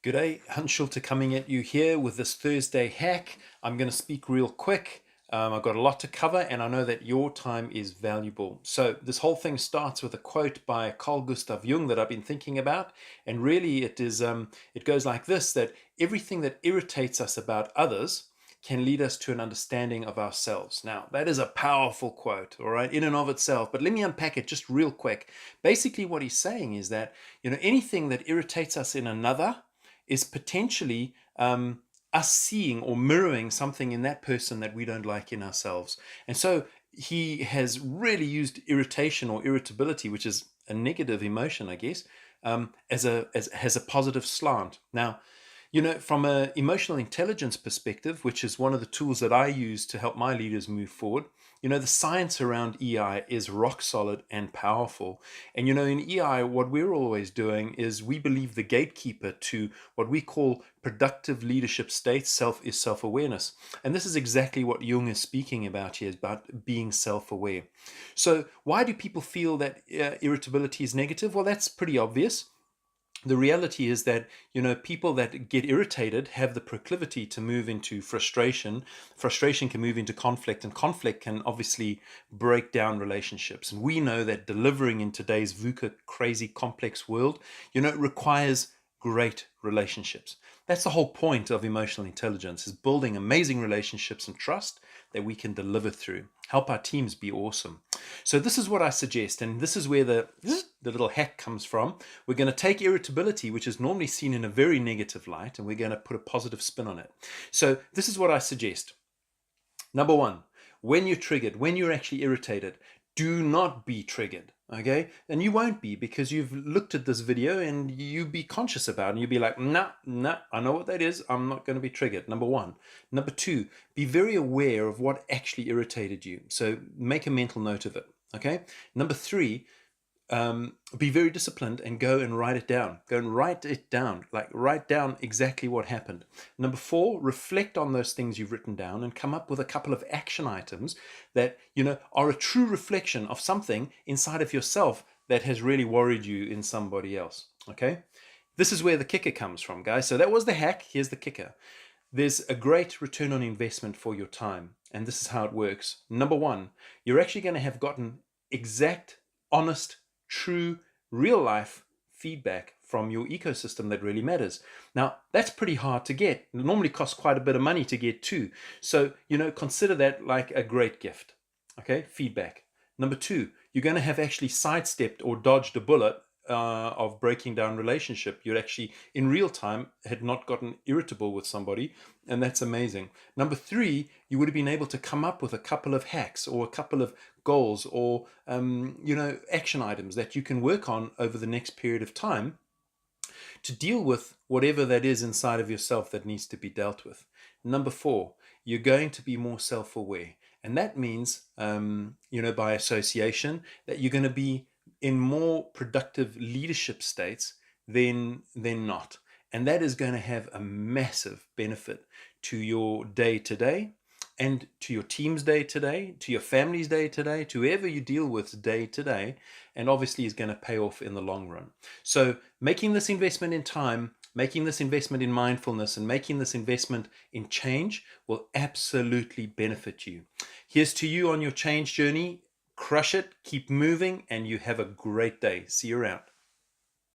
G'day, Hunshulter coming at you here with this Thursday hack. I'm going to speak real quick. I've got a lot to cover and I know that your time is valuable. So this whole thing starts with a quote by Carl Gustav Jung that I've been thinking about. And really it goes like this, that everything that irritates us about others can lead us to an understanding of ourselves. Now, that is a powerful quote, all right, in and of itself. But let me unpack it just real quick. Basically, what he's saying is that, anything that irritates us in another is potentially us seeing or mirroring something in that person that we don't like in ourselves. And so he has really used irritation or irritability, which is a negative emotion, I guess, as has a positive slant. Now, from an emotional intelligence perspective, which is one of the tools that I use to help my leaders move forward, the science around EI is rock solid and powerful. And, in EI, what we're always doing is we believe the gatekeeper to what we call productive leadership states is self-awareness. And this is exactly what Jung is speaking about here, is about being self-aware. So why do people feel that irritability is negative? Well, that's pretty obvious. The reality is that people that get irritated have the proclivity to move into frustration can move into conflict, and conflict can obviously break down relationships. And we know that delivering in today's VUCA crazy complex world requires great relationships. That's the whole point of emotional intelligence, is building amazing relationships and trust that we can deliver through, help our teams be awesome. So this is what I suggest, and this is where the little hack comes from. We're going to take irritability, which is normally seen in a very negative light, and we're going to put a positive spin on it. So this is what I suggest. Number one, when you're triggered, when you're actually irritated, do not be triggered, okay? And you won't be, because you've looked at this video and you be conscious about it, and you'll be like, nah, I know what that is. I'm not going to be triggered. Number one. Number two, be very aware of what actually irritated you. So make a mental note of it, okay? Number three, be very disciplined and go and write it down. Go and write it down, like write down exactly what happened. Number four, reflect on those things you've written down and come up with a couple of action items that, are a true reflection of something inside of yourself that has really worried you in somebody else. Okay. This is where the kicker comes from, guys. So that was the hack. Here's the kicker. There's a great return on investment for your time. And this is how it works. Number one, you're actually going to have gotten exact, honest, true, real life feedback from your ecosystem that really matters. Now, that's pretty hard to get. It normally costs quite a bit of money to get too. So, consider that like a great gift. Okay, feedback. Number two, you're going to have actually sidestepped or dodged a bullet of breaking down relationship. You'd actually, in real time, had not gotten irritable with somebody, and that's amazing. Number three, you would have been able to come up with a couple of hacks or a couple of goals or action items that you can work on over the next period of time to deal with whatever that is inside of yourself that needs to be dealt with. Number four, you're going to be more self-aware, and that means by association that you're going to be in more productive leadership states than not. And that is going to have a massive benefit to your day to day, and to your team's day to day, to your family's day to day, to whoever you deal with day to day, and obviously is going to pay off in the long run. So making this investment in time, making this investment in mindfulness, and making this investment in change will absolutely benefit you. Here's to you on your change journey. Crush it, keep moving, and you have a great day. See you around.